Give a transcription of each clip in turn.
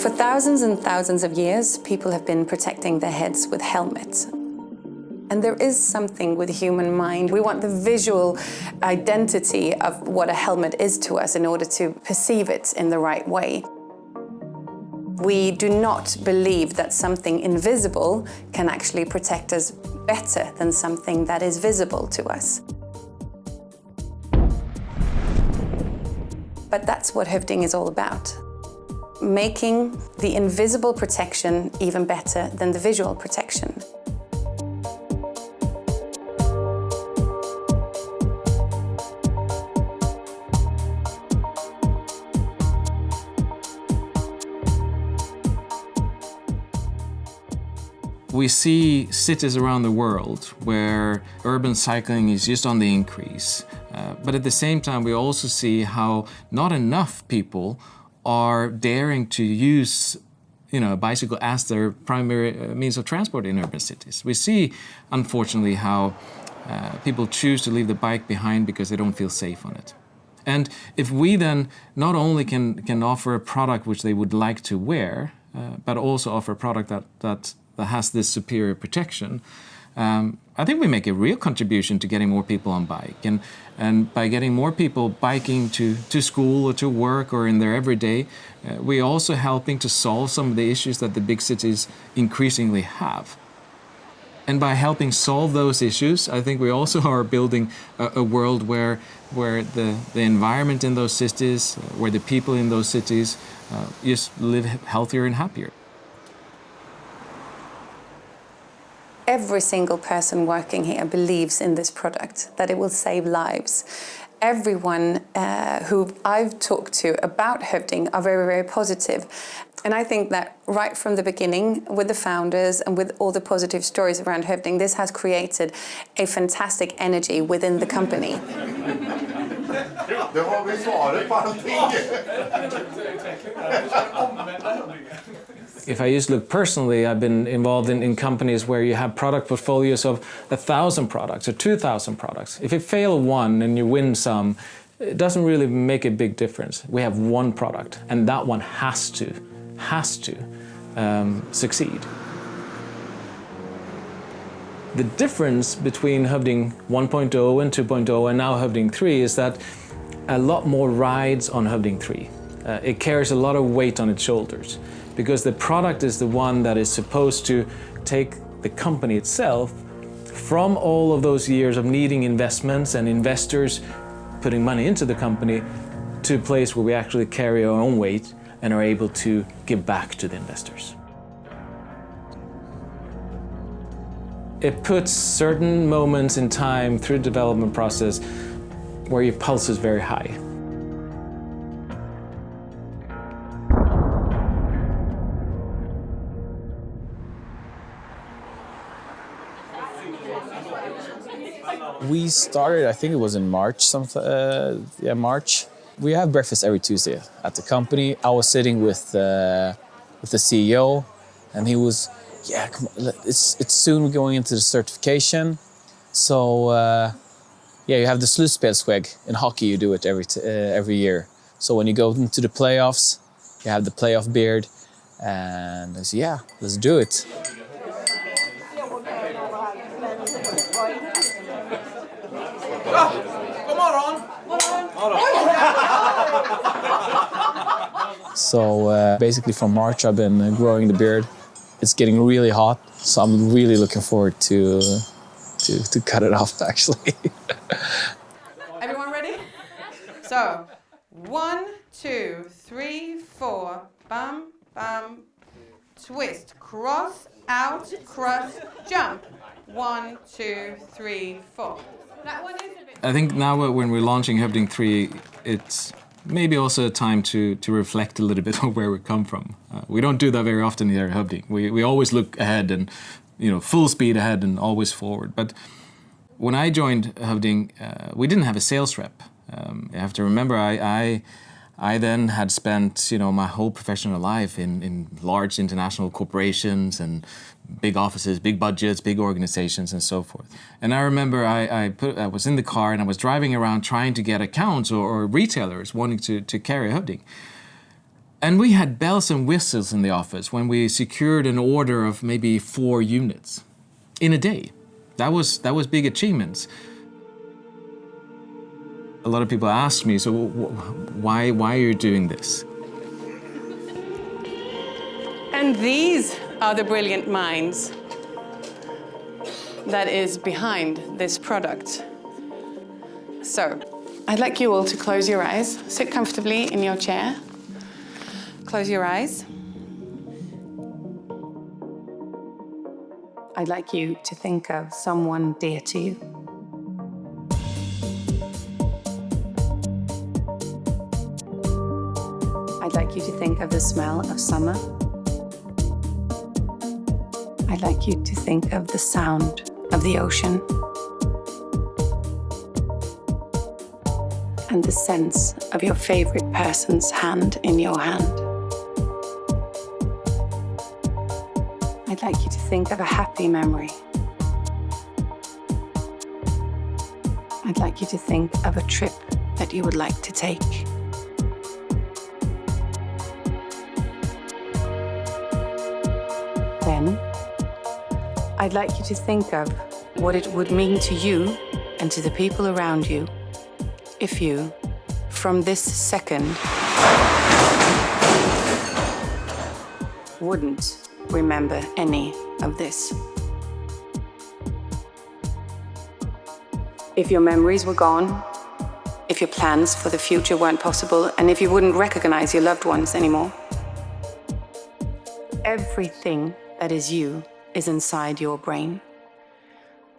For thousands and thousands of years, people have been protecting their heads with helmets. And there is something with the human mind. We want the visual identity of what a helmet is to us in order to perceive it in the right way. We do not believe that something invisible can actually protect us better than something that is visible to us. But that's what Hövding is all about. Making the invisible protection even better than the visual protection. We see cities around the world where urban cycling is just on the increase. But at the same time, we also see how not enough people are daring to use a bicycle as their primary means of transport in urban cities. We see, unfortunately, how people choose to leave the bike behind because they don't feel safe on it. And if we then not only can offer a product which they would like to wear, but also offer a product that has this superior protection, I think we make a real contribution to getting more people on bike. And by getting more people biking to school or to work or in their everyday, we're also helping to solve some of the issues that the big cities increasingly have. And by helping solve those issues, I think we also are building a world where the environment in those cities, where the people in those cities just live healthier and happier. Every single person working here believes in this product, that it will save lives. Everyone who I've talked to about Hövding are very, very positive. And I think that right from the beginning, with the founders and with all the positive stories around Hövding, this has created a fantastic energy within the company. If I just look personally, I've been involved in companies where you have product portfolios of 1,000 products or 2,000 products. If you fail one and you win some, it doesn't really make a big difference. We have one product, and that one has to succeed. The difference between Hövding 1.0 and 2.0 and now Hövding 3 is that a lot more rides on Hövding 3. It carries a lot of weight on its shoulders, because the product is the one that is supposed to take the company itself from all of those years of needing investments and investors putting money into the company to a place where we actually carry our own weight and are able to give back to the investors. It puts certain moments in time through the development process where your pulse is very high. We started, I think it was in March, March. We have breakfast every Tuesday at the company. I was sitting with the CEO, and he was, yeah, come on, it's soon going into the certification. So, yeah, you have the slutspelsväg in hockey. You do it every year. So when you go into the playoffs, you have the playoff beard, and I said, yeah, let's do it. So basically from March I've been growing the beard. It's getting really hot, so I'm really looking forward to cut it off actually. Everyone ready? So 1, 2, 3, 4, bum, bum, twist, cross, out, cross, jump. 1, 2, 3, 4. That one is a bit... I think now when we're launching Hövding 3, it's maybe also a time to reflect a little bit on where we come from. We don't do that very often here at Hövding. We always look ahead and, full speed ahead and always forward. But when I joined Hövding, we didn't have a sales rep. You have to remember, I then had spent, my whole professional life in large international corporations and big offices, big budgets, big organizations, and so forth. And I remember I was in the car and I was driving around trying to get accounts or retailers wanting to carry Hövding. And we had bells and whistles in the office when we secured an order of maybe 4 units in a day. That was big achievements. A lot of people ask me, so why are you doing this? And these are the brilliant minds that is behind this product. So, I'd like you all to close your eyes, sit comfortably in your chair. Close your eyes. I'd like you to think of someone dear to you. I'd like you to think of the smell of summer. I'd like you to think of the sound of the ocean and the sense of your favorite person's hand in your hand. I'd like you to think of a happy memory. I'd like you to think of a trip that you would like to take. Then, I'd like you to think of what it would mean to you and to the people around you if you, from this second, wouldn't remember any of this. If your memories were gone, if your plans for the future weren't possible, and if you wouldn't recognize your loved ones anymore. Everything that is you is inside your brain.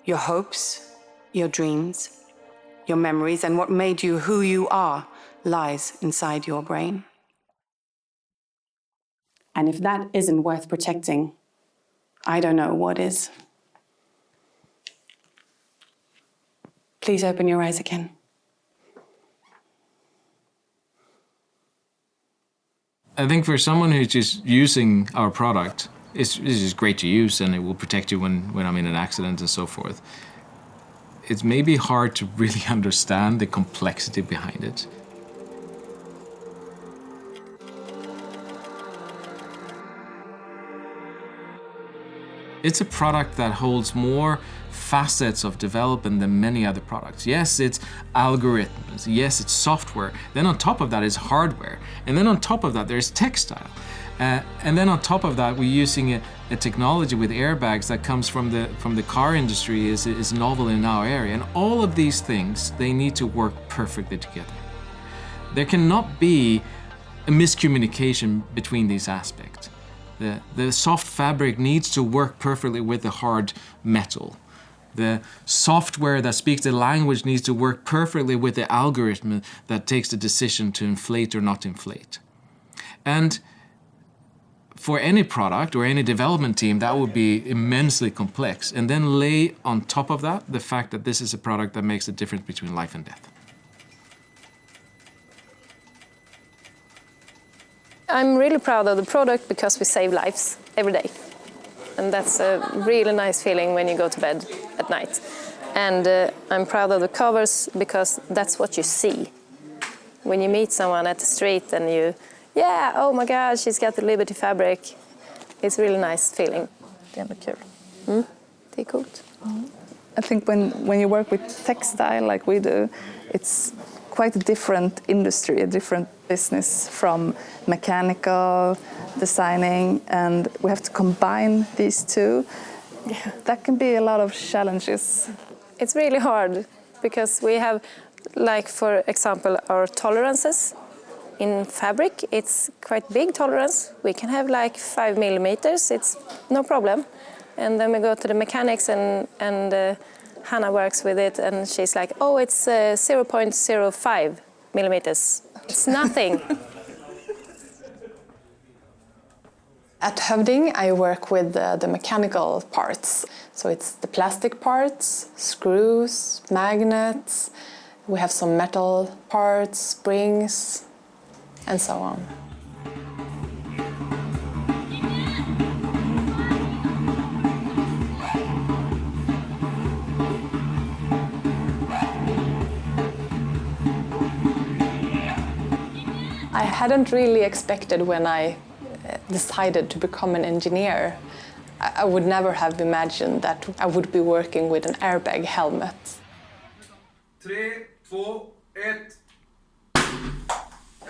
Your hopes, your dreams, your memories, and what made you who you are lies inside your brain. And if that isn't worth protecting, I don't know what is. Please open your eyes again. I think for someone who's just using our product, it's just great to use and it will protect you when I'm in an accident and so forth. It's maybe hard to really understand the complexity behind it. It's a product that holds more facets of development than many other products. Yes, it's algorithms. Yes, it's software. Then on top of that is hardware. And then on top of that, there's textile. And then on top of that, we're using a technology with airbags that comes from the car industry, is novel in our area. And all of these things, they need to work perfectly together. There cannot be a miscommunication between these aspects. The soft fabric needs to work perfectly with the hard metal. The software that speaks the language needs to work perfectly with the algorithm that takes the decision to inflate or not inflate. And for any product or any development team, that would be immensely complex. And then lay on top of that the fact that this is a product that makes a difference between life and death. I'm really proud of the product because we save lives every day. And that's a really nice feeling when you go to bed at night. And I'm proud of the covers because that's what you see. When you meet someone at the street and you, yeah, oh my God, she's got the Liberty fabric. It's a really nice feeling. Det är ändå kul. Det är coolt. I think when you work with textile like we do, it's quite a different industry, a different business from mechanical, designing, and we have to combine these two. Yeah. That can be a lot of challenges. It's really hard because we have, like for example, our tolerances. In fabric, it's quite big tolerance. We can have like 5 millimeters, it's no problem. And then we go to the mechanics and Hannah works with it and she's like, oh, it's 0.05 millimeters. It's nothing. At Hövding, I work with the mechanical parts. So it's the plastic parts, screws, magnets. We have some metal parts, springs, and so on. I hadn't really expected when I decided to become an engineer. I would never have imagined that I would be working with an airbag helmet. 3, 2, 1.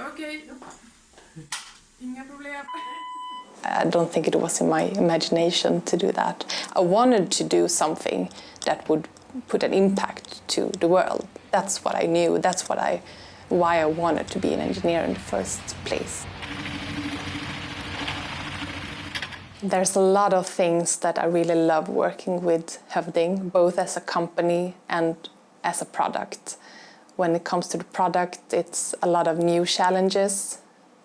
Okej. Inga problem. I don't think it was in my imagination to do that. I wanted to do something that would put an impact to the world. That's what I knew. That's why I wanted to be an engineer in the first place. There's a lot of things that I really love working with Hövding, both as a company and as a product. When it comes to the product, it's a lot of new challenges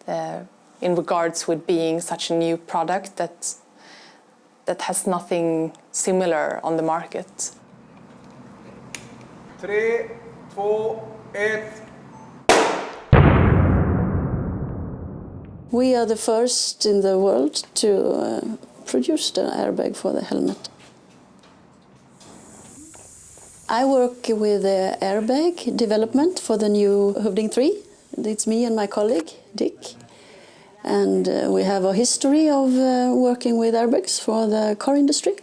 in regards with being such a new product that has nothing similar on the market. 3, 2, 1. We are the first in the world to produce the airbag for the helmet. I work with the airbag development for the new Hövding 3. It's me and my colleague, Dick. And we have a history of working with airbags for the car industry.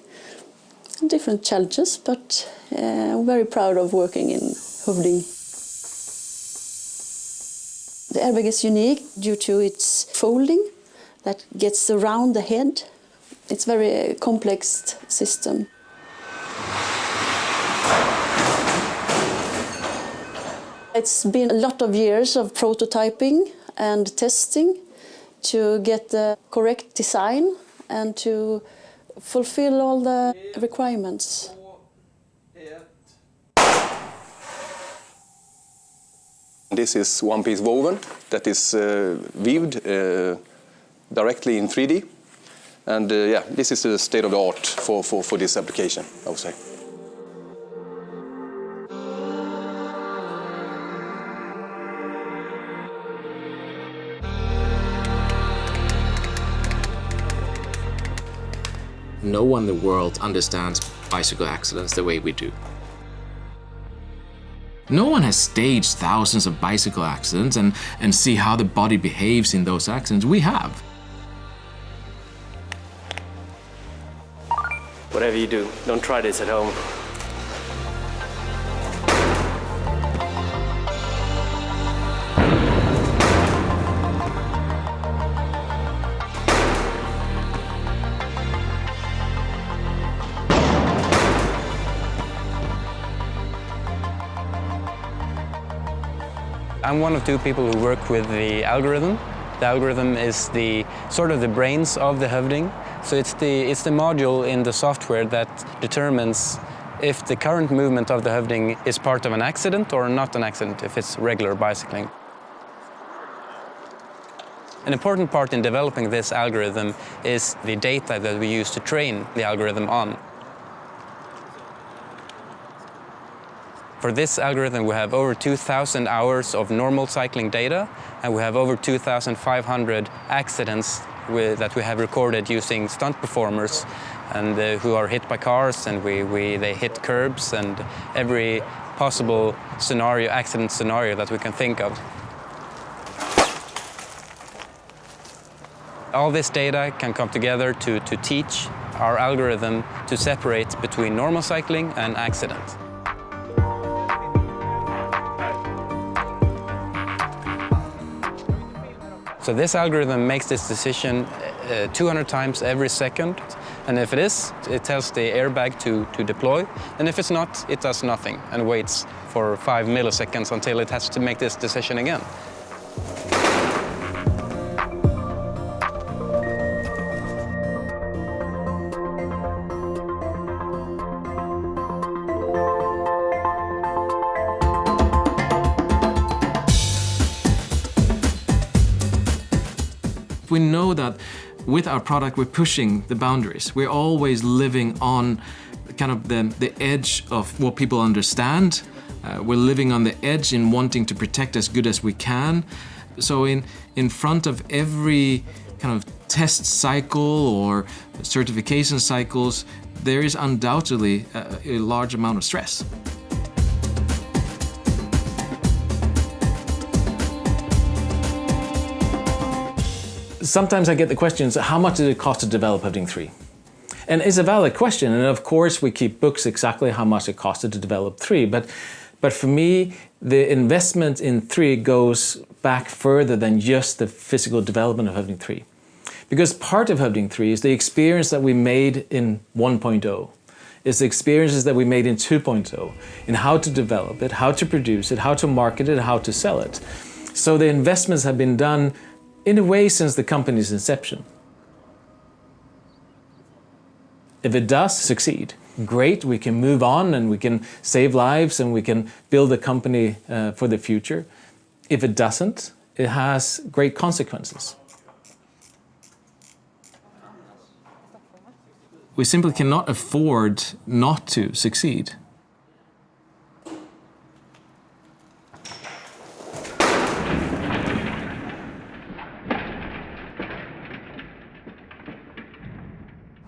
Different challenges, but I'm very proud of working in Hövding. The airbag is unique due to its folding that gets around the head. It's a very complex system. It's been a lot of years of prototyping and testing to get the correct design and to fulfill all the requirements. This is one-piece woven that is weaved directly in 3D. And yeah, this is the state of the art for this application, I would say. No one in the world understands bicycle accidents the way we do. No one has staged thousands of bicycle accidents and see how the body behaves in those accidents. We have. Whatever you do, don't try this at home. I'm one of two people who work with the algorithm. The algorithm is the sort of the brains of the Hövding. So it's the module in the software that determines if the current movement of the Hövding is part of an accident or not an accident, if it's regular bicycling. An important part in developing this algorithm is the data that we use to train the algorithm on. For this algorithm, we have over 2,000 hours of normal cycling data, and we have over 2,500 accidents that we have recorded using stunt performers and who are hit by cars, and they hit curbs and every possible scenario, accident scenario that we can think of. All this data can come together to teach our algorithm to separate between normal cycling and accident. So this algorithm makes this decision 200 times every second, and if it is, it tells the airbag to deploy, and if it's not, it does nothing and waits for 5 milliseconds until it has to make this decision again. We know that with our product, we're pushing the boundaries. We're always living on kind of the edge of what people understand. We're living on the edge in wanting to protect as good as we can. So in front of every kind of test cycle or certification cycles, there is undoubtedly a large amount of stress. Sometimes I get the questions, how much did it cost to develop Hövding 3? And it's a valid question, and of course we keep books exactly how much it costed to develop 3, but for me, the investment in 3 goes back further than just the physical development of Hövding 3. Because part of Hövding 3 is the experience that we made in 1.0. It's the experiences that we made in 2.0, in how to develop it, how to produce it, how to market it, how to sell it. So the investments have been done in a way since the company's inception. If it does succeed, great, we can move on and we can save lives and we can build a company for the future. If it doesn't, it has great consequences. We simply cannot afford not to succeed.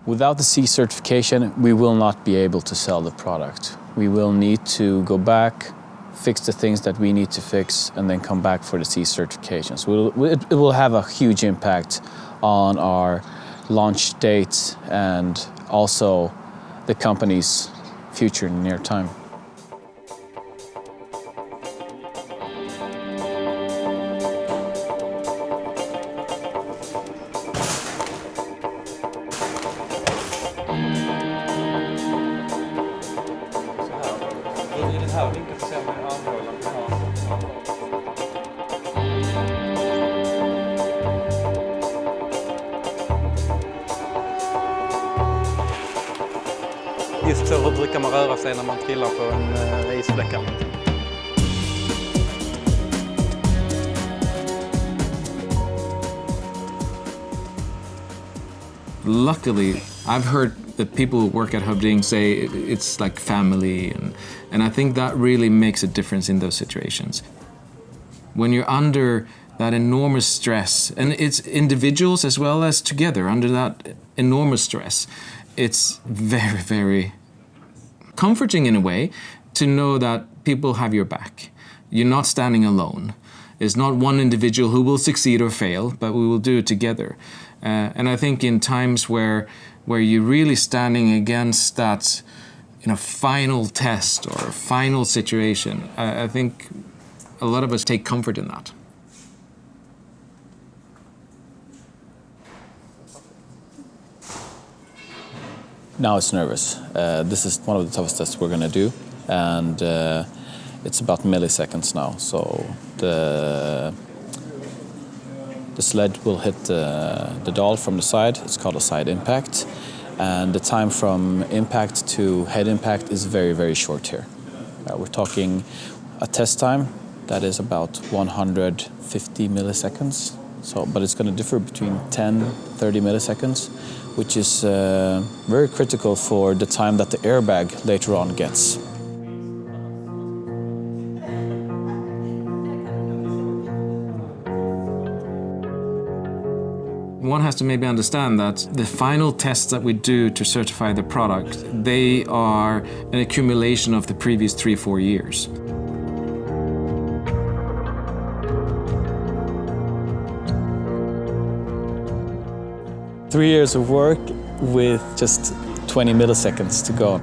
Without the C certification, we will not be able to sell the product. We will need to go back, fix the things that we need to fix, and then come back for the C certification. So it will have a huge impact on our launch date and also the company's future in the near time. Just så, hur brukar man röra sig när man trillar på en isfläcka? Luckily, I've heard that people who work at Hövding say it's like family, and I think that really makes a difference in those situations. When you're under that enormous stress, and it's individuals as well as together under that enormous stress, it's very, very comforting in a way to know that people have your back. You're not standing alone. It's not one individual who will succeed or fail, but we will do it together. And I think in times where you're really standing against that, final test or final situation, I think a lot of us take comfort in that. Now it's nervous. This is one of the toughest tests we're going to do, and it's about milliseconds now. So the sled will hit the doll from the side. It's called a side impact, and the time from impact to head impact is very, very short here. We're talking a test time that is about 150 milliseconds. But it's going to differ between 10-30 milliseconds, which is very critical for the time that the airbag later on gets. One has to maybe understand that the final tests that we do to certify the product, they are an accumulation of the previous 3-4 years. Three years of work with just 20 milliseconds to go.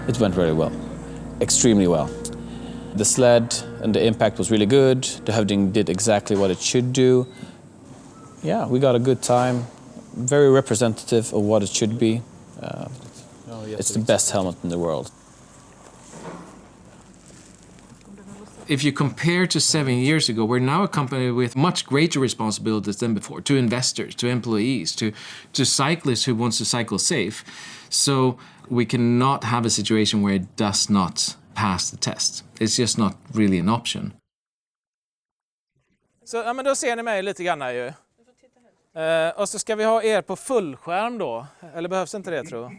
It went really well, extremely well. The sled and the impact was really good. The Hövding did exactly what it should do. Yeah, we got a good time, very representative of what it should be. It's the best helmet in the world. If you compare to 7 years ago, we're now a company with much greater responsibilities than before, to investors, to employees, to cyclists who want to cycle safe. So we cannot have a situation where it does not pass the test. It's just not really an option. Så ja, men då ser ni mig lite grann ju. Och så ska vi ha er på fullskärm då. Eller behövs inte det, tror jag?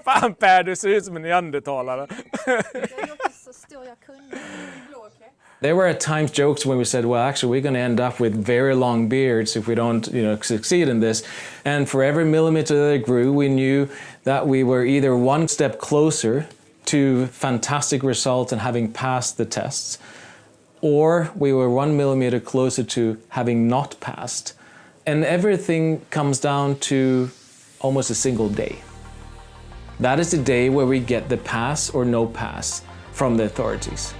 Fan Per, du ser ut som en neandertalare. There were at times jokes when we said, well, actually, we're going to end up with very long beards if we don't, succeed in this. And for every millimeter that it grew, we knew that we were either one step closer to fantastic results and having passed the tests, or we were 1 millimeter closer to having not passed. And everything comes down to almost a single day. That is the day where we get the pass or no pass from the authorities.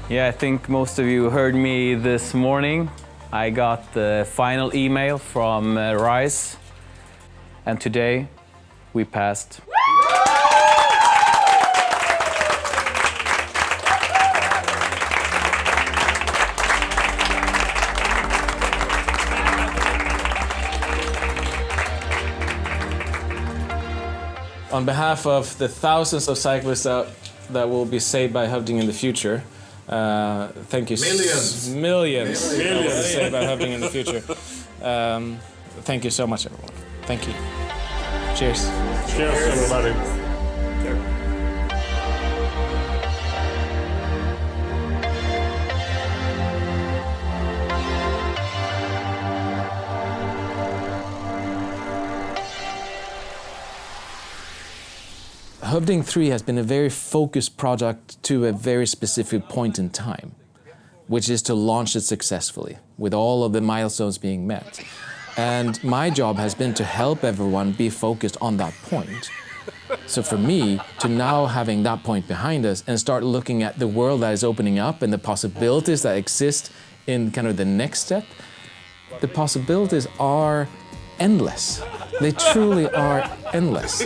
Yeah, I think most of you heard me this morning. I got the final email from RISE, and today we passed. On behalf of the thousands of cyclists that will be saved by Hövding in the future, thank you. Millions saved by Hövding in the future. Thank you so much, everyone. Thank you. Cheers. Cheers, everybody. Hövding 3 has been a very focused project to a very specific point in time, which is to launch it successfully, with all of the milestones being met. And my job has been to help everyone be focused on that point. So for me, to now having that point behind us and start looking at the world that is opening up and the possibilities that exist in kind of the next step, the possibilities are endless. They truly are endless.